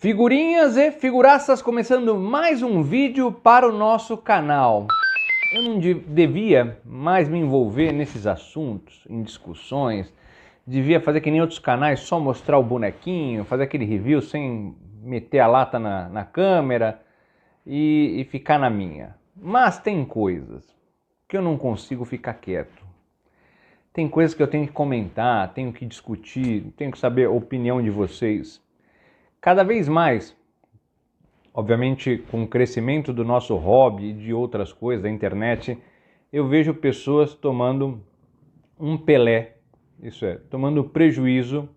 Figurinhas e figuraças, começando mais um vídeo para o nosso canal. Eu não devia mais me envolver nesses assuntos, em discussões. Devia fazer que nem outros canais, só mostrar o bonequinho, fazer aquele review sem meter a lata na câmera e ficar na minha. Mas tem coisas que eu não consigo ficar quieto. Tem coisas que eu tenho que comentar, tenho que discutir, tenho que saber a opinião de vocês. Cada vez mais, obviamente com o crescimento do nosso hobby e de outras coisas, da internet, eu vejo pessoas tomando um Pelé, isso é, tomando prejuízo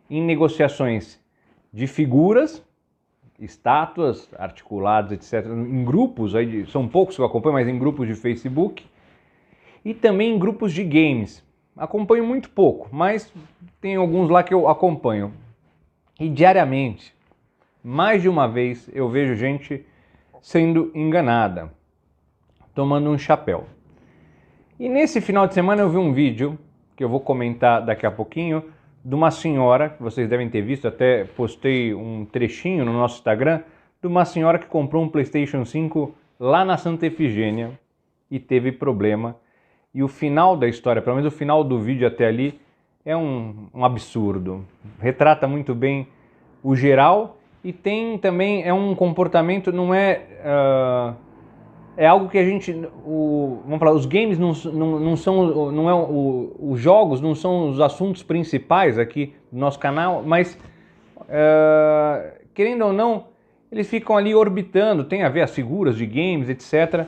em negociações de figuras, estátuas articuladas, etc., em grupos, aí são poucos que eu acompanho, mas em grupos de Facebook, e também em grupos de games. Acompanho muito pouco, mas tem alguns lá que eu acompanho. E diariamente, mais de uma vez, eu vejo gente sendo enganada, tomando um chapéu. E nesse final de semana eu vi um vídeo, que eu vou comentar daqui a pouquinho, de uma senhora, que vocês devem ter visto, até postei um trechinho no nosso Instagram, de uma senhora que comprou um PlayStation 5 lá na Santa Efigênia e teve problema. E o final da história, pelo menos o final do vídeo até ali, é um absurdo. Retrata muito bem o geral e tem também, é um comportamento, não é... é algo que a gente... vamos falar, os games não são... Não é, os jogos não são os assuntos principais aqui do nosso canal, mas, querendo ou não, eles ficam ali orbitando, tem a ver as figuras de games, etc.,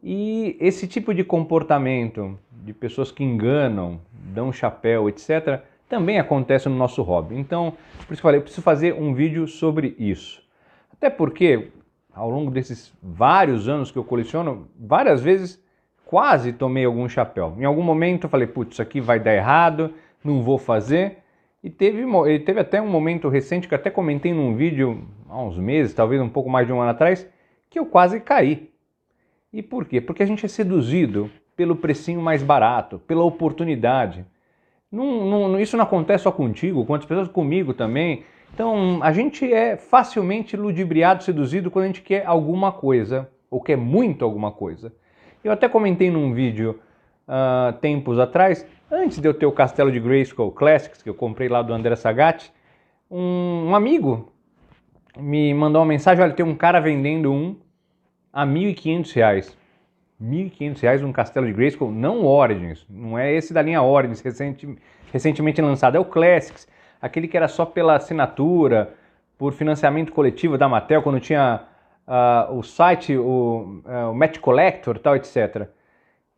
e esse tipo de comportamento de pessoas que enganam, dão chapéu, etc., também acontece no nosso hobby. Então, por isso que eu falei, eu preciso fazer um vídeo sobre isso. Até porque, ao longo desses vários anos que eu coleciono, várias vezes quase tomei algum chapéu. Em algum momento eu falei, putz, isso aqui vai dar errado, não vou fazer. E teve até um momento recente, que eu até comentei num vídeo há uns meses, talvez um pouco mais de um ano atrás, que eu quase caí. E por quê? Porque a gente é seduzido pelo precinho mais barato, pela oportunidade. Isso não acontece só contigo, com outras pessoas, comigo também. Então, a gente é facilmente ludibriado, seduzido quando a gente quer alguma coisa, ou quer muito alguma coisa. Eu até comentei num vídeo tempos atrás, antes de eu ter o Castelo de Grayskull Classics, que eu comprei lá do André Sagatti, um amigo me mandou uma mensagem, olha, tem um cara vendendo um a R$1.500. R$1.500 um Castelo de Grayskull, não o Origins, não é esse da linha Origins, recentemente lançado, é o Classics, aquele que era só pela assinatura, por financiamento coletivo da Mattel, quando tinha o site, o Match Collector, tal, etc.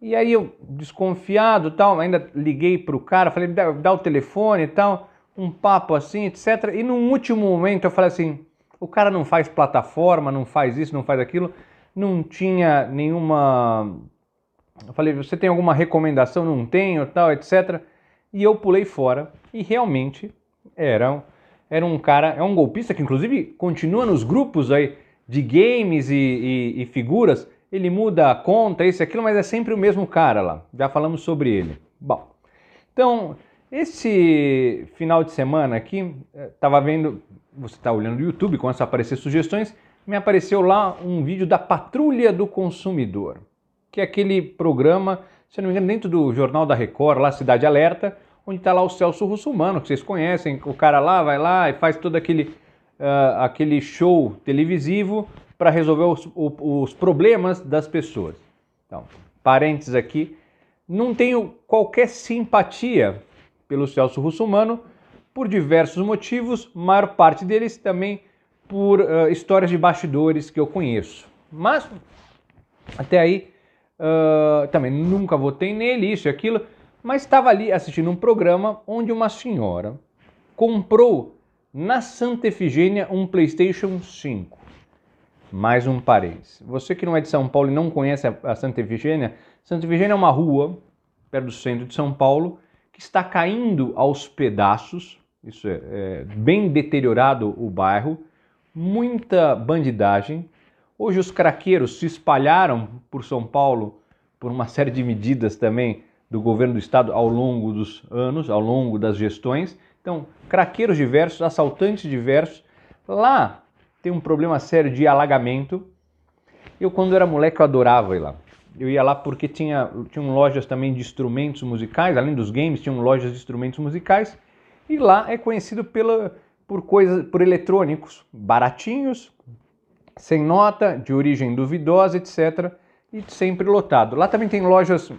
E aí eu, desconfiado, tal, ainda liguei para o cara, falei, dá o telefone e tal, um papo assim, etc. E num último momento eu falei assim, o cara não faz plataforma, não faz isso, não faz aquilo, não tinha nenhuma... Eu falei, você tem alguma recomendação? Não tenho, tal, etc. E eu pulei fora e realmente era um cara, é um golpista que inclusive continua nos grupos aí de games e figuras, ele muda a conta, isso e aquilo, mas é sempre o mesmo cara lá, já falamos sobre ele. Bom, então, esse final de semana aqui, estava vendo, você está olhando no YouTube, começa a aparecer sugestões, me apareceu lá um vídeo da Patrulha do Consumidor, que é aquele programa, se não me engano, dentro do Jornal da Record, lá Cidade Alerta, onde está lá o Celso Russomano, que vocês conhecem, o cara lá vai lá e faz todo aquele show televisivo para resolver os problemas das pessoas. Então, parênteses aqui, não tenho qualquer simpatia pelo Celso Russomano, por diversos motivos, maior parte deles também por histórias de bastidores que eu conheço. Mas, até aí, também nunca votei nele, isso e aquilo, mas estava ali assistindo um programa onde uma senhora comprou na Santa Efigênia um PlayStation 5. Mais um parênteses. Você que não é de São Paulo e não conhece a Santa Efigênia é uma rua, perto do centro de São Paulo, que está caindo aos pedaços, isso é bem deteriorado o bairro, muita bandidagem. Hoje os craqueiros se espalharam por São Paulo por uma série de medidas também do governo do estado ao longo dos anos, ao longo das gestões. Então, craqueiros diversos, assaltantes diversos. Lá tem um problema sério de alagamento. Eu, quando era moleque, eu adorava ir lá. Eu ia lá porque tinham lojas também de instrumentos musicais, além dos games, tinham lojas de instrumentos musicais. E lá é conhecido por eletrônicos baratinhos, sem nota, de origem duvidosa, etc. E sempre lotado. Lá também tem lojas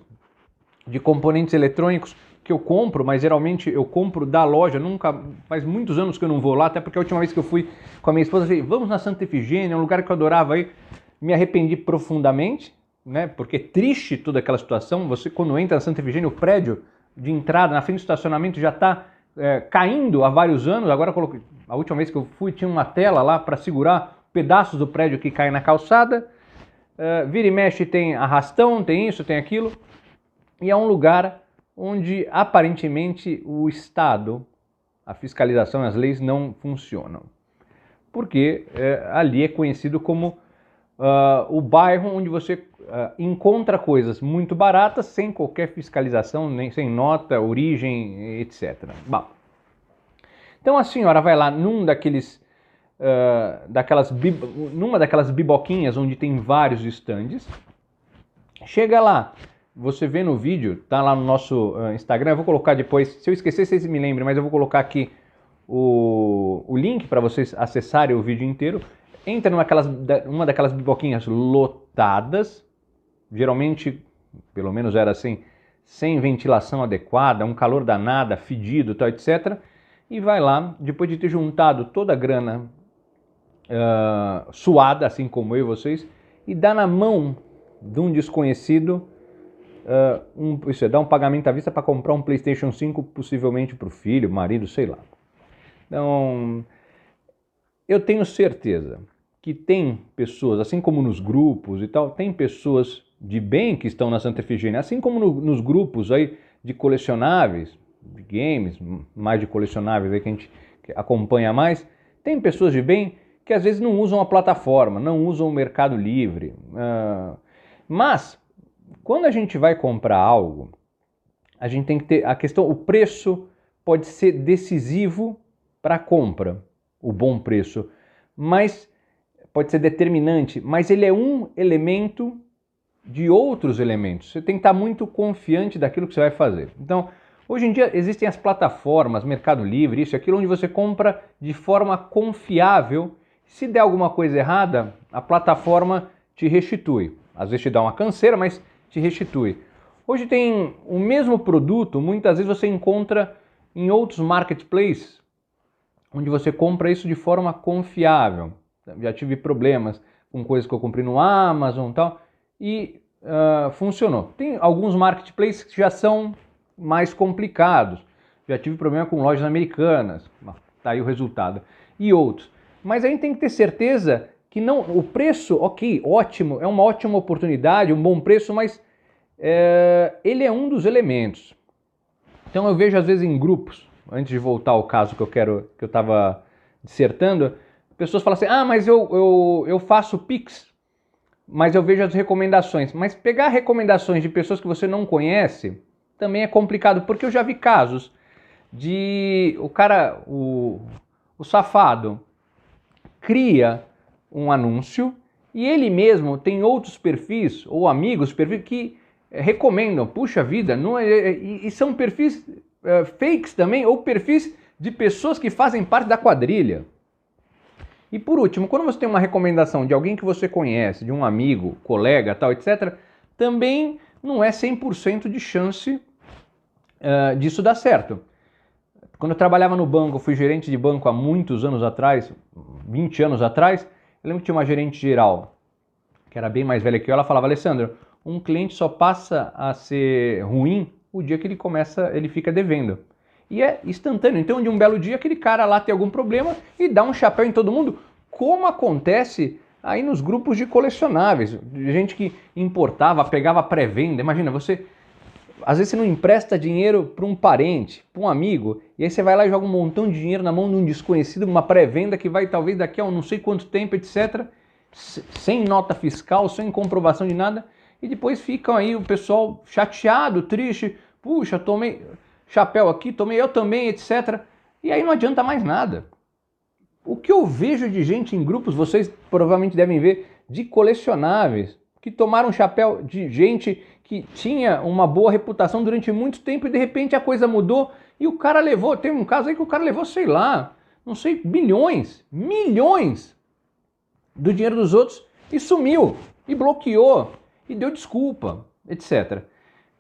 de componentes eletrônicos que eu compro, mas geralmente eu compro da loja, faz muitos anos que eu não vou lá, até porque a última vez que eu fui com a minha esposa, eu falei, vamos na Santa Efigênia, um lugar que eu adorava aí. Me arrependi profundamente, né? Porque é triste toda aquela situação. Você, quando entra na Santa Efigênia, o prédio de entrada na frente do estacionamento já está caindo há vários anos. Agora, a última vez que eu fui, tinha uma tela lá para segurar pedaços do prédio que caem na calçada. Vira e mexe, tem arrastão, tem isso, tem aquilo. E é um lugar onde, aparentemente, o Estado, a fiscalização e as leis não funcionam. Porque ali é conhecido como o bairro onde você encontra coisas muito baratas, sem qualquer fiscalização, nem sem nota, origem, etc. Bom, então a senhora vai lá numa daquelas biboquinhas onde tem vários estandes, chega lá, você vê no vídeo, tá lá no nosso Instagram, eu vou colocar depois, se eu esquecer vocês me lembrem, mas eu vou colocar aqui o link para vocês acessarem o vídeo inteiro. Entra numa daquelas biboquinhas lotadas, geralmente, pelo menos era assim, sem ventilação adequada, um calor danado, fedido, tal, etc. E vai lá, depois de ter juntado toda a grana suada, assim como eu e vocês, e dá na mão de um desconhecido, dá um pagamento à vista para comprar um PlayStation 5, possivelmente para o filho, marido, sei lá. Então, eu tenho certeza que tem pessoas, assim como nos grupos e tal, tem pessoas de bem que estão na Santa Efigênia, assim como nos grupos aí de colecionáveis, de games, mais de colecionáveis aí que a gente acompanha mais, tem pessoas de bem que às vezes não usam a plataforma, não usam o Mercado Livre. Mas, quando a gente vai comprar algo, a gente tem que ter a questão, o preço pode ser decisivo para a compra, o bom preço, mas pode ser determinante, mas ele é um elemento de outros elementos. Você tem que estar muito confiante daquilo que você vai fazer. Então, hoje em dia existem as plataformas, Mercado Livre, isso e aquilo, onde você compra de forma confiável. Se der alguma coisa errada, a plataforma te restitui. Às vezes te dá uma canseira, mas te restitui. Hoje tem o mesmo produto, muitas vezes você encontra em outros marketplaces, onde você compra isso de forma confiável. Já tive problemas com coisas que eu comprei no Amazon e tal, e funcionou. Tem alguns marketplaces que já são mais complicados. Já tive problema com lojas americanas, tá aí o resultado. E outros. Mas a gente tem que ter certeza que não, o preço, ok, ótimo, é uma ótima oportunidade, um bom preço, mas ele é um dos elementos. Então eu vejo às vezes em grupos, antes de voltar ao caso que eu estava dissertando, pessoas falam assim, mas eu faço Pix, mas eu vejo as recomendações. Mas pegar recomendações de pessoas que você não conhece também é complicado, porque eu já vi casos de o safado cria um anúncio e ele mesmo tem outros perfis ou amigos perfis que recomendam, puxa vida, e são perfis fakes também, ou perfis de pessoas que fazem parte da quadrilha. E por último, quando você tem uma recomendação de alguém que você conhece, de um amigo, colega, tal, etc., também não é 100% de chance disso dar certo. Quando eu trabalhava no banco, eu fui gerente de banco há muitos anos atrás, 20 anos atrás, eu lembro que tinha uma gerente geral, que era bem mais velha que eu, ela falava, Alessandro, um cliente só passa a ser ruim o dia que ele fica devendo. E é instantâneo. Então, de um belo dia, aquele cara lá tem algum problema e dá um chapéu em todo mundo, como acontece aí nos grupos de colecionáveis. Gente que importava, pegava pré-venda. Imagina, às vezes você não empresta dinheiro para um parente, para um amigo, e aí você vai lá e joga um montão de dinheiro na mão de um desconhecido, uma pré-venda que vai talvez daqui a não sei quanto tempo, etc., sem nota fiscal, sem comprovação de nada, e depois ficam aí o pessoal chateado, triste, puxa, tomei chapéu aqui, tomei eu também, etc. E aí não adianta mais nada. O que eu vejo de gente em grupos, vocês provavelmente devem ver, de colecionáveis, que tomaram chapéu de gente que tinha uma boa reputação durante muito tempo e de repente a coisa mudou e o cara levou, tem um caso aí que o cara levou, sei lá, não sei, milhões do dinheiro dos outros e sumiu, e bloqueou, e deu desculpa, etc.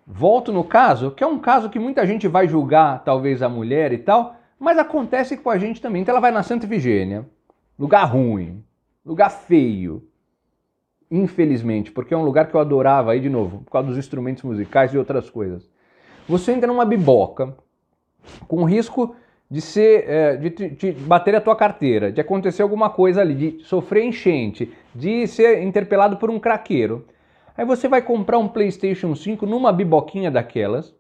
Volto no caso, que é um caso que muita gente vai julgar talvez a mulher e tal, mas acontece com a gente também. Então ela vai na Santa Efigênia, lugar ruim, lugar feio, infelizmente, porque é um lugar que eu adorava aí de novo, por causa dos instrumentos musicais e outras coisas. Você entra numa biboca, com risco de ser, de bater a tua carteira, de acontecer alguma coisa ali, de sofrer enchente, de ser interpelado por um craqueiro. Aí você vai comprar um PlayStation 5 numa biboquinha daquelas,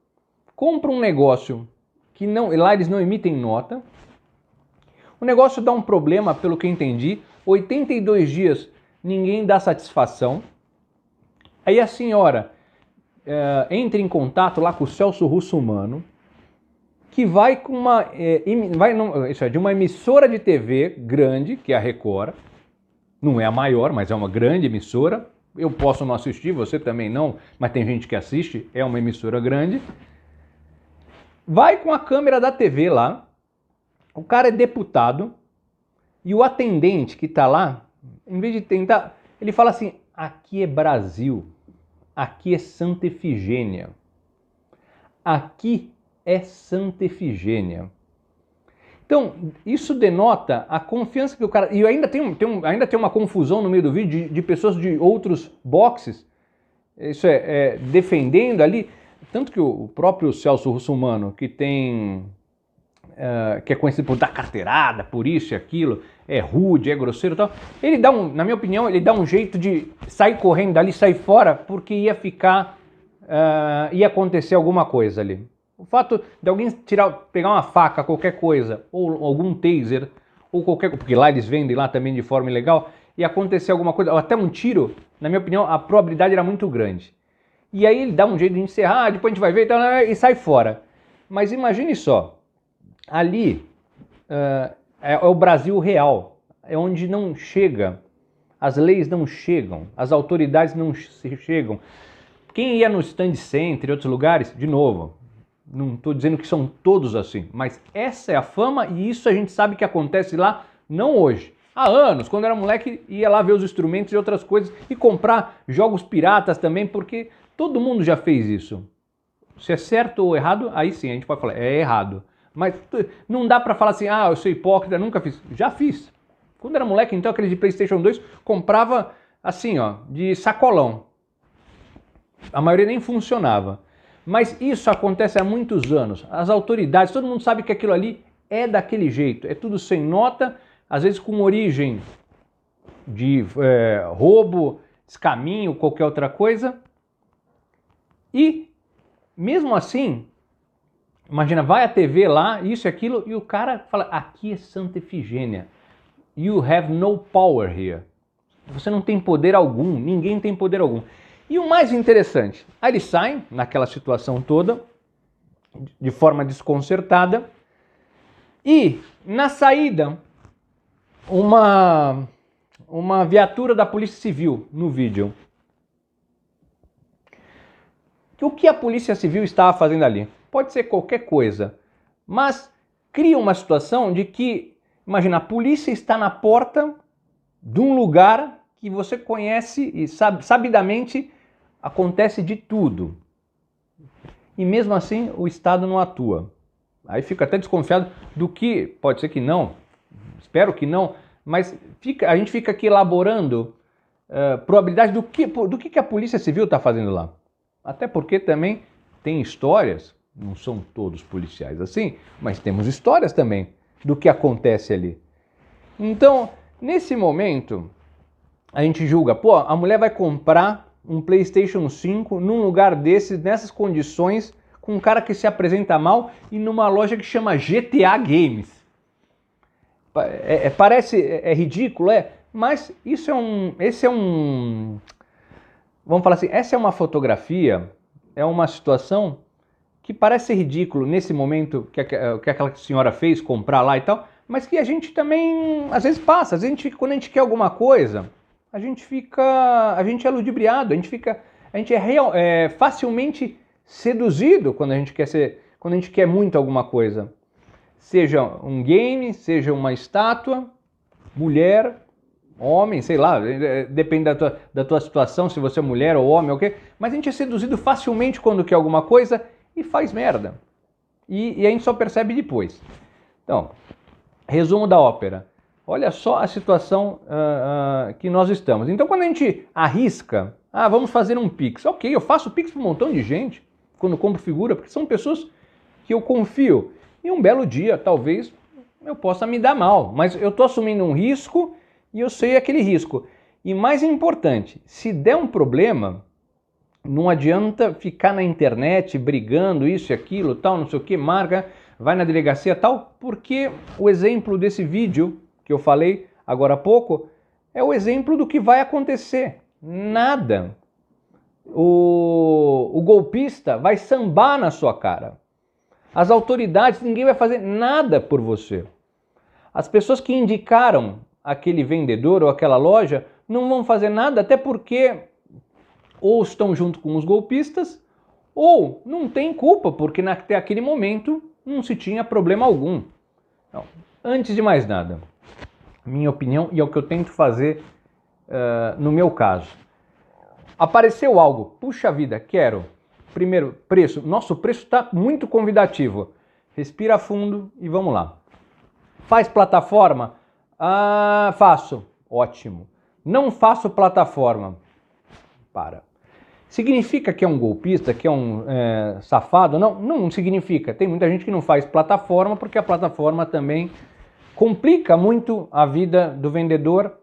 compra um negócio que não, lá eles não emitem nota, o negócio dá um problema, pelo que eu entendi, 82 dias ninguém dá satisfação, aí a senhora entra em contato lá com o Celso Russomano, que vai com uma, de uma emissora de TV grande, que é a Record, não é a maior, mas é uma grande emissora, eu posso não assistir, você também não, mas tem gente que assiste, é uma emissora grande, vai com a câmera da TV lá, o cara é deputado, e o atendente que está lá, em vez de tentar, ele fala assim, aqui é Brasil, aqui é Santa Efigênia, aqui é Santa Efigênia. Então, isso denota a confiança que o cara... E ainda tem uma confusão no meio do vídeo de pessoas de outros boxes, isso defendendo ali, tanto que o próprio Celso Russomano, que tem... que é conhecido por dar carteirada, por isso e aquilo, é rude, é grosseiro e tal, ele dá na minha opinião, ele dá um jeito de sair correndo dali, sair fora, porque ia acontecer alguma coisa ali. O fato de alguém pegar uma faca, qualquer coisa, ou algum taser, ou qualquer coisa, porque lá eles vendem lá também de forma ilegal, e acontecer alguma coisa, ou até um tiro, na minha opinião, a probabilidade era muito grande. E aí ele dá um jeito de encerrar, depois a gente vai ver e sai fora. Mas imagine só, ali é o Brasil real, é onde não chega, as leis não chegam, as autoridades não chegam. Quem ia no Stand Center e outros lugares, de novo, não estou dizendo que são todos assim, mas essa é a fama e isso a gente sabe que acontece lá, não hoje. Há anos, quando era moleque, ia lá ver os instrumentos e outras coisas e comprar jogos piratas também, porque todo mundo já fez isso. Se é certo ou errado, aí sim, a gente pode falar, é errado. Mas não dá pra falar assim, eu sou hipócrita, nunca fiz. Já fiz. Quando era moleque, então, aquele de PlayStation 2, comprava assim, de sacolão. A maioria nem funcionava. Mas isso acontece há muitos anos. As autoridades, todo mundo sabe que aquilo ali é daquele jeito. É tudo sem nota, às vezes com origem de roubo, descaminho, qualquer outra coisa. E, mesmo assim, imagina, vai a TV lá, isso e aquilo, e o cara fala, aqui é Santa Efigênia. You have no power here. Você não tem poder algum, ninguém tem poder algum. E o mais interessante, aí eles saem naquela situação toda, de forma desconcertada, e na saída, uma viatura da Polícia Civil no vídeo. O que a Polícia Civil estava fazendo ali? Pode ser qualquer coisa, mas cria uma situação de que, imagina, a polícia está na porta de um lugar que você conhece e sabidamente acontece de tudo. E mesmo assim o Estado não atua. Aí fica até desconfiado do que, pode ser que não, espero que não, mas a gente fica aqui elaborando probabilidade do que a Polícia Civil está fazendo lá. Até porque também tem histórias, não são todos policiais assim, mas temos histórias também do que acontece ali. Então, nesse momento, a gente julga, a mulher vai comprar um PlayStation 5 num lugar desses, nessas condições, com um cara que se apresenta mal e numa loja que chama GTA Games. Parece ridículo, mas esse é um... Vamos falar assim, essa é uma fotografia, é uma situação que parece ser ridículo nesse momento que aquela senhora fez, comprar lá e tal, mas que a gente também, às vezes passa, quando a gente quer alguma coisa, a gente é ludibriado, a gente é facilmente seduzido quando a gente quer muito alguma coisa. Seja um game, seja uma estátua, mulher, homem, sei lá, depende da tua situação, se você é mulher ou homem, ok? Mas a gente é seduzido facilmente quando quer alguma coisa e faz merda. E a gente só percebe depois. Então, resumo da ópera. Olha só a situação que nós estamos. Então, quando a gente arrisca, vamos fazer um Pix. Ok, eu faço Pix para um montão de gente quando compro figura, porque são pessoas que eu confio. E um belo dia, talvez, eu possa me dar mal. Mas eu estou assumindo um risco e eu sei aquele risco. E mais importante, se der um problema, não adianta ficar na internet brigando isso e aquilo, tal, não sei o que, marca, vai na delegacia tal, porque o exemplo desse vídeo que eu falei agora há pouco é o exemplo do que vai acontecer. Nada. O golpista vai sambar na sua cara. As autoridades, ninguém vai fazer nada por você. As pessoas que indicaram aquele vendedor ou aquela loja não vão fazer nada, até porque ou estão junto com os golpistas ou não tem culpa, porque até aquele momento não se tinha problema algum. Então, antes de mais nada, minha opinião, e é o que eu tento fazer no meu caso. Apareceu algo, puxa vida, quero. Primeiro, preço. Nosso preço está muito convidativo. Respira fundo e vamos lá. Faz plataforma? Faço. Ótimo. Não faço plataforma. Para. Significa que é um golpista, que é um safado? Não, não significa. Tem muita gente que não faz plataforma porque a plataforma também complica muito a vida do vendedor,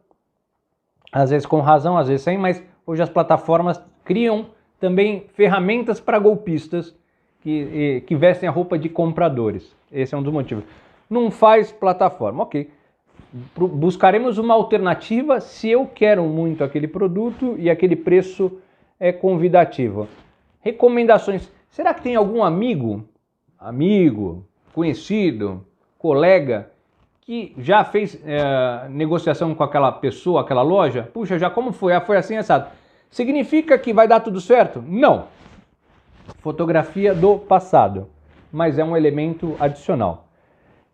às vezes com razão, às vezes sem, mas hoje as plataformas criam também ferramentas para golpistas que vestem a roupa de compradores. Esse é um dos motivos. Não faz plataforma, ok. Buscaremos uma alternativa se eu quero muito aquele produto e aquele preço é convidativo. Recomendações. Será que tem algum amigo, conhecido, colega, que já fez negociação com aquela pessoa, aquela loja? Puxa, já como foi? Foi assim, assado. Significa que vai dar tudo certo? Não. Fotografia do passado, mas é um elemento adicional.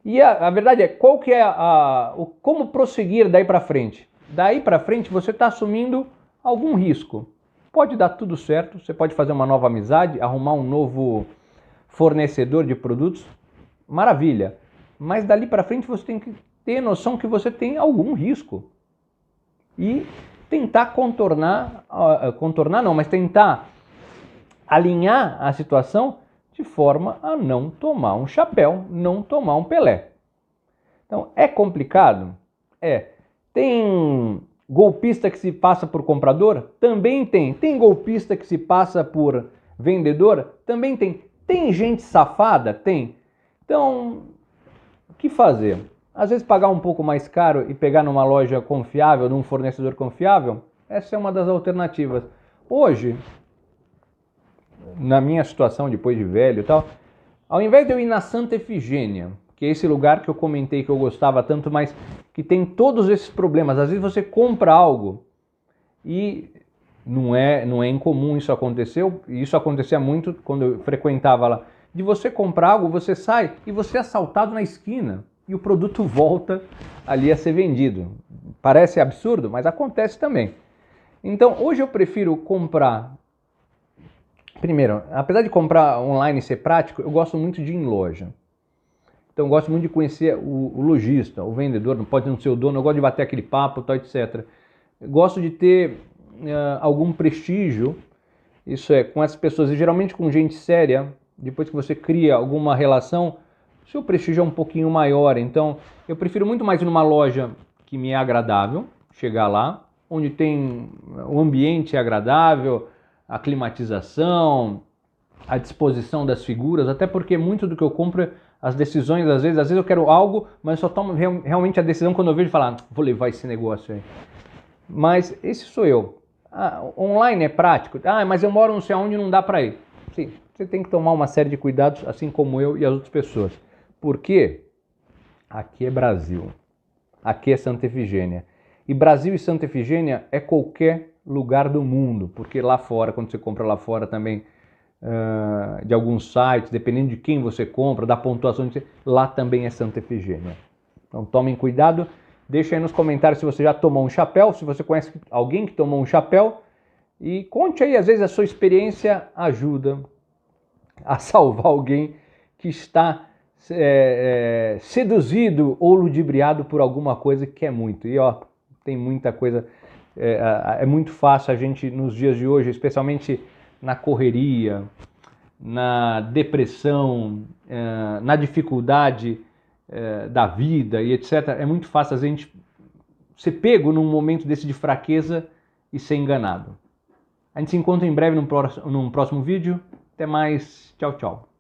E a verdade é, qual que é como prosseguir daí para frente? Daí para frente você está assumindo algum risco. Pode dar tudo certo, você pode fazer uma nova amizade, arrumar um novo fornecedor de produtos, maravilha. Mas dali para frente você tem que ter noção que você tem algum risco. E tentar tentar alinhar a situação de forma a não tomar um chapéu, não tomar um Pelé. Então, é complicado? É. Tem golpista que se passa por comprador? Também tem. Tem golpista que se passa por vendedor? Também tem. Tem gente safada? Tem. Então, o que fazer? Às vezes pagar um pouco mais caro e pegar numa loja confiável, num fornecedor confiável, essa é uma das alternativas. Hoje, na minha situação, depois de velho e tal, ao invés de eu ir na Santa Efigênia, que é esse lugar que eu comentei que eu gostava tanto, mas que tem todos esses problemas, às vezes você compra algo e não é incomum isso aconteceu, e isso acontecia muito quando eu frequentava lá, de você comprar algo, você sai e você é assaltado na esquina. E o produto volta ali a ser vendido. Parece absurdo, mas acontece também. Então, hoje eu prefiro comprar... Primeiro, apesar de comprar online e ser prático, eu gosto muito de ir em loja. Então, eu gosto muito de conhecer o lojista, o vendedor, não pode não ser o dono, eu gosto de bater aquele papo, tal, etc. Eu gosto de ter algum prestígio, isso é, com essas pessoas, e geralmente com gente séria, depois que você cria alguma relação, seu prestígio é um pouquinho maior. Então, eu prefiro muito mais ir numa loja que me é agradável, chegar lá, onde tem o ambiente agradável, a climatização, a disposição das figuras, até porque muito do que eu compro, as decisões, às vezes eu quero algo, mas eu só tomo realmente a decisão quando eu vejo e falar, vou levar esse negócio aí. Mas esse sou eu. Online é prático. Mas eu moro não sei aonde, não dá para ir. Sim, você tem que tomar uma série de cuidados, assim como eu e as outras pessoas. Por quê? Aqui é Brasil. Aqui é Santa Efigênia. E Brasil e Santa Efigênia é qualquer lugar do mundo, porque lá fora, quando você compra lá fora também, de alguns sites, dependendo de quem você compra, da pontuação, lá também é Santa Efigênia. Então tomem cuidado, deixa aí nos comentários se você já tomou um chapéu, se você conhece alguém que tomou um chapéu, e conte aí, às vezes a sua experiência ajuda a salvar alguém que está seduzido ou ludibriado por alguma coisa que quer muito. E ó, tem muita coisa, é muito fácil a gente nos dias de hoje, especialmente na correria, na depressão, na dificuldade da vida e etc. É muito fácil a gente ser pego num momento desse de fraqueza e ser enganado. A gente se encontra em breve num próximo vídeo. Até mais. Tchau, tchau.